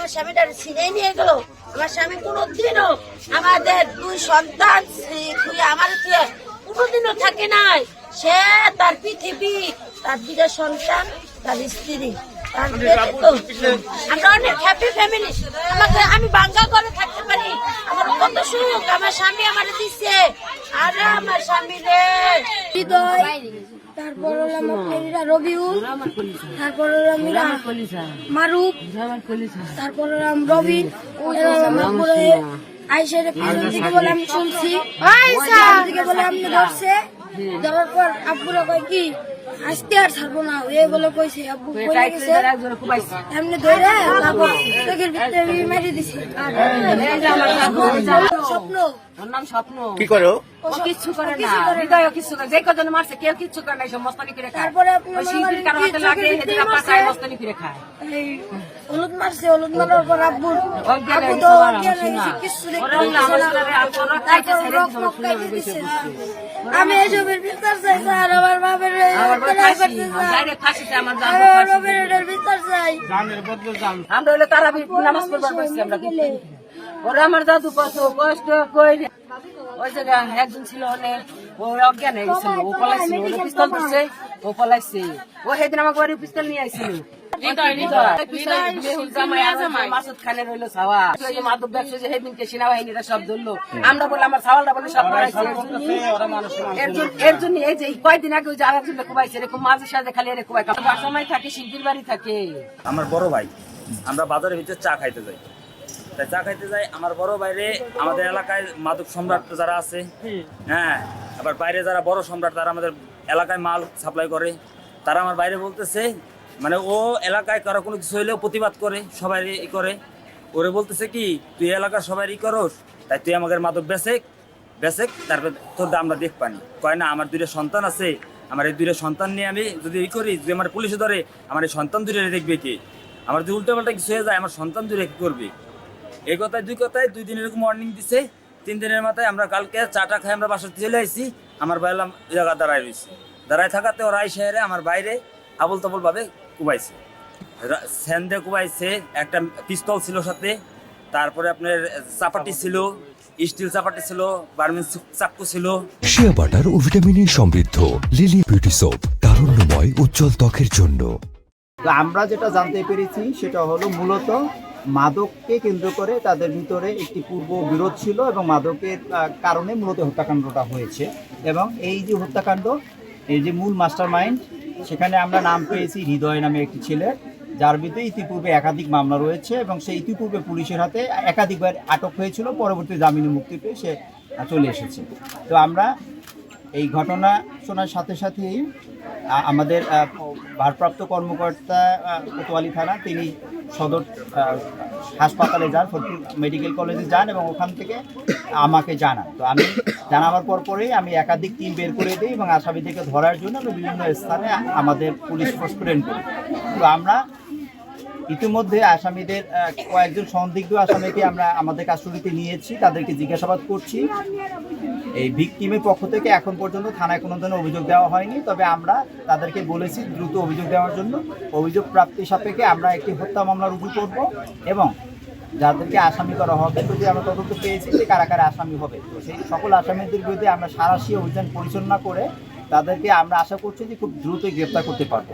আমার স্বামীটা ছিনিয়ে নিয়ে গেল। আমার স্বামী কোনোদিনও আমাদের দুই সন্তান আমার কোনোদিনও থাকে নাই। সে তার পৃথিবী, তার দুইটা সন্তান, তার স্ত্রী, আমরা অনেক হ্যাপি ফ্যামিলি। আমি বাঙ্গা করে থাকতে পারি, আমার কত সুখ আমার স্বামী আমার দিচ্ছে। আরে আমার স্বামী রে হৃদয়, তারপর হলাম রবিউল, তারপর হলাম মারুফ, তারপর হলাম রবিন, আইসের পিছন থেকে বলে আমি শুনছি, দিকে বলে আমি ধরছে। ধরার পর আব্বুরা কয় কি আজকে আর ছাড়বো না, এগুলো কইছে। আব্বু কইলে গেছে এমনি ধরে তারপর চোখের ভিতরে মেরে দিছে। স্বপ্ন স্বপ্ন কি করো? ও কিচ্ছু করে না, হৃদয় কিচ্ছু করে, যে কজন মারছে কেউ কিচ্ছু করে না, সব মস্তানি করে খায়। তারপরে ওই শিল্পীর কারো হাতে লাগে, হেদিরা পাকায় মস্তানি করে খায়। হলুদ মারছে, হলুদ মারার পর আব্বু তো কিচ্ছু আমি এসবের বিচার চাই স্যার, আমার বাবার ফাঁসিতে আমার বিচার চাই। আমরা হলে তারা নামাজ পড়বার পারছি আমরা, কিন্তু ওরা আমার দাদু কত কষ্ট করে। ওই জায়গা একজন ছিল অনেক, ও অজ্ঞান হয়ে গেছিল, ও পলাইছিল, পিস্তল ধরছে, ও পলাইছে। ও সেদিন আমার বাড়ি পিস্তল নিয়ে আসছিল। মাসুদ খানের হইলো ছাওয়া, মাদক ব্যবসা যে সেদিনকে সেনাবাহিনীরা সব ধরলো। আমরা বলে আমার ছাওয়ালটা বলে সব করাইছে। এর জন্য এই যে কয়েকদিন আগে ওই যে আরেকজন কুবাইছে, এরকম মাঝে সাথে খালি এরকম কুবাই সময় থাকে, শিল্পীর বাড়ি থাকে। আমার বড় ভাই, আমরা বাজারের ভিতরে চা খাইতে যাই। তাই চা খাইতে যাই, আমার বড় বাইরে আমাদের এলাকায় মাদক সম্রাট যারা আছে, হ্যাঁ, আবার বাইরে যারা বড় সম্রাট তারা আমাদের এলাকায় মাল সাপ্লাই করে। তারা আমার বাইরে বলতেছে, মানে ও এলাকায় কারো কোনো কিছু হইলেও প্রতিবাদ করে, সবাই ই করে। ওরে বলতেছে কি তুই এলাকার সবাই ই করস, তাই তুই আমাদের মাদক বেচেক, তারপর তোর আমরা দেখ পানি। কয় না, আমার দুইটা সন্তান আছে, আমার এই দুইটা সন্তান নিয়ে আমি যদি ই করি, যদি আমার পুলিশে ধরে, আমার এই সন্তান দুইটা দেখবে কে? আমার যদি উল্টোপাল্টা কিছু হয়ে যায়, আমার সন্তান দুইটা কি করবে? এই কথায় দুই দিন এরকম ওয়ার্নিং দিছে। 3 দিনের মাথায় আমরা কালকে চাটা খাই আমরা বাসাতে চলে আসছি। আমার বাইলাম জায়গা দাঁড়ায় রয়েছে, দাঁড়ায় থাকাতে ওরা এই শহরে আমার বাইরে আবল তাবল ভাবে কুবাইছে, স্যান্ডে কুবাইছে। একটা পিস্তল ছিল সাথে, তারপরে আপনার চাপাটি ছিল, স্টিল চাপাটি ছিল, বার্মিজ চাক্কু ছিল। শিয়া বাটার ও ভিটামিনে সমৃদ্ধ লিলি বিউটি সোপ, তারুণ্যময় উজ্জ্বল ত্বকের জন্য। তো আমরা যেটা জানতে পেরেছি সেটা হলো মূলত মাদককে কেন্দ্র করে তাদের ভিতরে একটি পূর্ব বিরোধ ছিল এবং মাদকের কারণে মূলত হত্যাকাণ্ডটা হয়েছে। এবং এই যে হত্যাকাণ্ড, এই যে মূল মাস্টার মাইন্ড, সেখানে আমরা নাম পেয়েছি হৃদয় নামে একটি ছেলে, যার বিরুদ্ধে ইতিপূর্বে একাধিক মামলা রয়েছে এবং সে ইতিপূর্বে পুলিশের হাতে একাধিকবার আটক হয়েছিল, পরবর্তী জামিনে মুক্তি পেয়ে সে চলে এসেছে। তো আমরা এই ঘটনা শোনার সাথে সাথেই আমাদের ভারপ্রাপ্ত কর্মকর্তা কোতোয়ালি থানা, তিনি সদর হাসপাতালে যান, ফরিদপুর মেডিকেল কলেজে যান এবং ওখান থেকে আমাকে জানান। তো আমি জানাবার পরেই আমি একাধিক টিম বের করে দিই এবং আসামিদেরকে ধরার জন্য আমি বিভিন্ন স্থানে আমাদের পুলিশ ফোর্স প্রেরণ করি। তো আমরা ইতিমধ্যে আসামিদের কয়েকজন সন্দিগ্ধ আসামিকে আমরা আমাদের কাস্টডিতে নিয়েছি, তাদেরকে জিজ্ঞাসাবাদ করছি। এই ভিকটিমের পক্ষ থেকে এখন পর্যন্ত থানায় কোনো ধরনের অভিযোগ দেওয়া হয়নি, তবে আমরা তাদেরকে বলেছি দ্রুত অভিযোগ দেওয়ার জন্য। অভিযোগ প্রাপ্তি সাপেক্ষে আমরা একটি হত্যা মামলা রুজু করব এবং যাদেরকে আসামি করা হবে, যদি আমরা তদন্ত পেয়েছি যে কারা কারা আসামি হবে, তো সেই সকল আসামিদের বিরুদ্ধে আমরা সাঁড়াশি অভিযান পরিচালনা করে তাদেরকে আমরা আশা করছি যে খুব দ্রুতই গ্রেপ্তার করতে পারবো।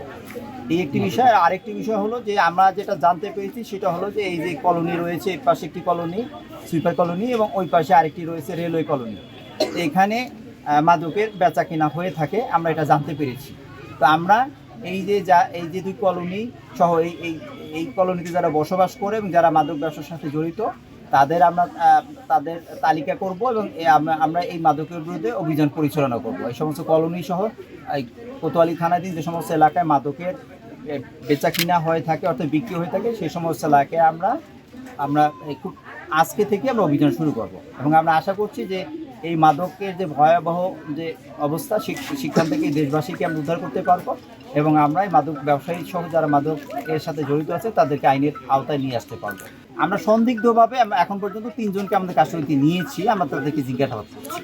এই একটি বিষয়। আর আরেকটি বিষয় হলো যে আমরা যেটা জানতে পেরেছি সেটা হলো যে এই যে কলোনি রয়েছে, এই পাশে একটি কলোনি সুইপার কলোনি এবং ওই পাশে আরেকটি রয়েছে রেলওয়ে কলোনি, এখানে মাদকের বেচা কেনা হয়ে থাকে, আমরা এটা জানতে পেরেছি। তো আমরা এই যে দুই কলোনি সহ এই কলোনিতে যারা বসবাস করে এবং যারা মাদক ব্যবসার সাথে জড়িত তাদের তালিকা করব এবং আমরা এই মাদকের বিরুদ্ধে অভিযান পরিচালনা করব। এই সমস্ত কলোনি সহ কোতোয়ালি থানাধীন যে সমস্ত এলাকায় মাদকের বেচা কিনা হয়ে থাকে, অর্থাৎ বিক্রি হয়ে থাকে, সেই সমস্ত এলাকায় আমরা খুব আজকে থেকে আমরা অভিযান শুরু করব এবং আমরা আশা করছি যে এই মাদকের যে ভয়াবহ যে অবস্থা, সেখান থেকে দেশবাসীকে আমরা উদ্ধার করতে পারবো এবং আমরা এই মাদক ব্যবসায়ী সহ যারা মাদকের সাথে জড়িত আছে তাদেরকে আইনের আওতায় নিয়ে আসতে পারবো। আমরা সন্দিগ্ধভাবে এখন পর্যন্ত 3 জনকে আমাদের কাস্টডিতে নিয়েছি, আমরা তাদেরকে জিজ্ঞাসাবাদ করছি।